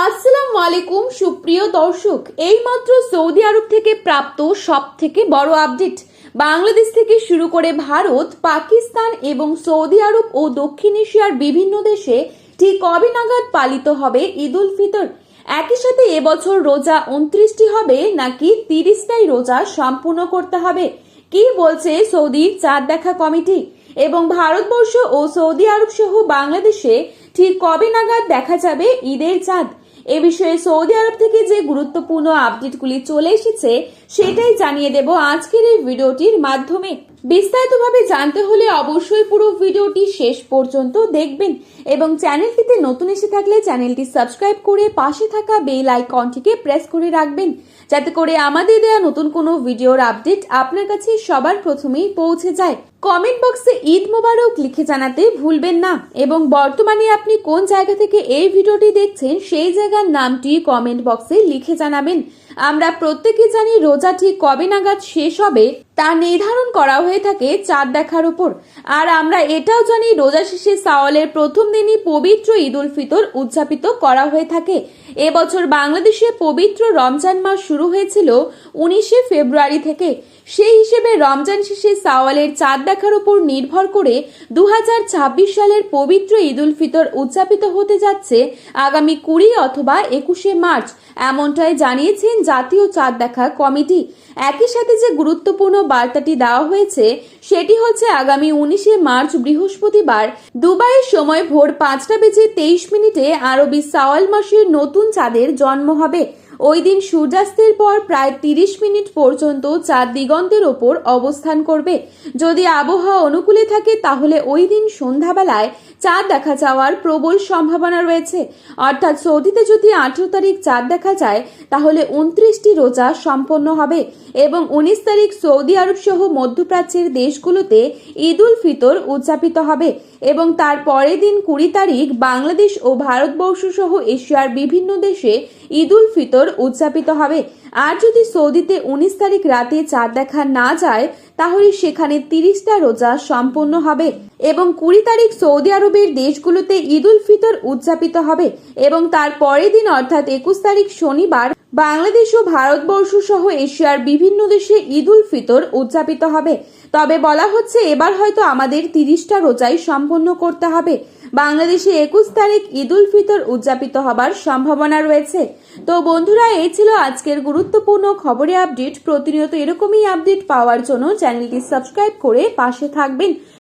আসসালামু আলাইকুম সুপ্রিয় দর্শক, এইমাত্র সৌদি আরব থেকে প্রাপ্ত সবথেকে বড় আপডেট। বাংলাদেশ থেকে শুরু করে ভারত, পাকিস্তান এবং সৌদি আরব ও দক্ষিণ এশিয়ার বিভিন্ন দেশে ঠিক কবে নাগাদ পালিত হবে ঈদ উল ফিতর। একই সাথে এবছর রোজা 29টি হবে নাকি 30টাই রোজা সম্পূর্ণ করতে হবে, কি বলছে সৌদির চাঁদ দেখা কমিটি? এবং ভারতবর্ষ ও সৌদি আরব সহ বাংলাদেশে ঠিক কবে নাগাদ দেখা যাবে ঈদের চাঁদ? এ বিষয়ে সৌদি আরব থেকে যে গুরুত্বপূর্ণ আপডেটগুলি চলে এসেছে সেটাই জানিয়ে দেব আজকের এই ভিডিওটির মাধ্যমে। বিস্তারিতভাবে জানতে হলে অবশ্যই পুরো ভিডিওটি শেষ পর্যন্ত দেখবেন এবং চ্যানেলটিতে নতুন এসে থাকলে চ্যানেলটি সাবস্ক্রাইব করে পাশে থাকা বেল আইকনটিকে প্রেস করে রাখবেন, যাতে করে আমাদের দেওয়া নতুন কোনো ভিডিওর আপডেট আপনার কাছে সবার প্রথমেই পৌঁছে যায়। কমেন্ট বক্সে ঈদ মোবারক লিখে জানাতে ভুলবেন না এবং বর্তমানে আপনি কোন জায়গা থেকে এই ভিডিওটি দেখছেন সেই জায়গার নামটি কমেন্ট বক্সে লিখে জানাবেন। আমরা প্রত্যেকে জানি রোজা ঠিক কবে নাগাদ শেষ হবে তা নির্ধারণ করা হয়ে থাকে চাঁদ দেখার উপর। আর আমরা এটাও জানি রোজা শেষে শাওয়ালের প্রথম দিনই পবিত্র ঈদ উল ফিতর উদযাপিত করা হয়ে থাকে। এবছর বাংলাদেশে পবিত্র রমজান মাস শুরু হয়েছিল 19শে ফেব্রুয়ারি থেকে। সেই হিসেবে রমজান শেষে শাওয়ালের চাঁদ দেখার উপর নির্ভর করে 2026 সালের পবিত্র ঈদ উল ফিতর উদযাপিত হতে যাচ্ছে আগামী 20 অথবা 21শে মার্চ, এমনটাই জানিয়েছেন জাতীয় চাঁদ দেখা কমিটি। একই সাথে যে গুরুত্বপূর্ণ বার্তাটি দেওয়া হয়েছে সেটি হচ্ছে আগামী 19শে মার্চ বৃহস্পতিবার দুবাইয়ের সময় ভোর 5:23 আরবি শাওয়াল মাসের নতুন চাঁদের জন্ম হবে। ওই দিন সূর্যাস্তের পর প্রায় 30 মিনিট পর্যন্ত চাঁদ দিগন্তের ওপর অবস্থান করবে। যদি আবহাওয়া অনুকূলে থাকে তাহলে ওই দিন সন্ধ্যাবেলায় চাঁদ দেখা যাওয়ার প্রবল সম্ভাবনা রয়েছে। অর্থাৎ সৌদিতে যদি 18 তারিখ চাঁদ দেখা যায় তাহলে 29টি রোজা সম্পন্ন হবে এবং 19 তারিখ সৌদি আরব সহ মধ্যপ্রাচ্যের দেশগুলোতে ঈদ উল ফিতর উদযাপিত হবে এবং তার পরের দিন 20 তারিখ বাংলাদেশ ও ভারতবর্ষ সহ এশিয়ার বিভিন্ন দেশে ঈদ উল ফিতর উদযাপিত হবে। আর যদি সৌদিতে 19 তারিখ রাতে চাঁদ দেখা না যায় তাহলে সেখানে 30টা রোজা সম্পন্ন হবে এবং 20 তারিখ সৌদি আরবের দেশগুলোতে ঈদ উল ফিতর উদযাপিত হবে এবং তার পরের দিন অর্থাৎ 21 তারিখ শনিবার বাংলাদেশ ও ভারতবর্ষ সহ এশিয়ার বিভিন্ন দেশে ঈদ উল ফিতর উদযাপিত হবে। তবে বলা হচ্ছে এবার হয়তো আমাদের 30টা রোজাই সম্পন্ন করতে হবে। বাংলাদেশে 21 তারিখ ঈদ উল ফিতর উদযাপিত হবার সম্ভাবনা রয়েছে। তো বন্ধুরা, এই ছিল আজকের গুরুত্বপূর্ণ খবরের আপডেট। প্রতিনিয়ত এরকমই আপডেট পাওয়ার জন্য চ্যানেলটি সাবস্ক্রাইব করে পাশে থাকবেন।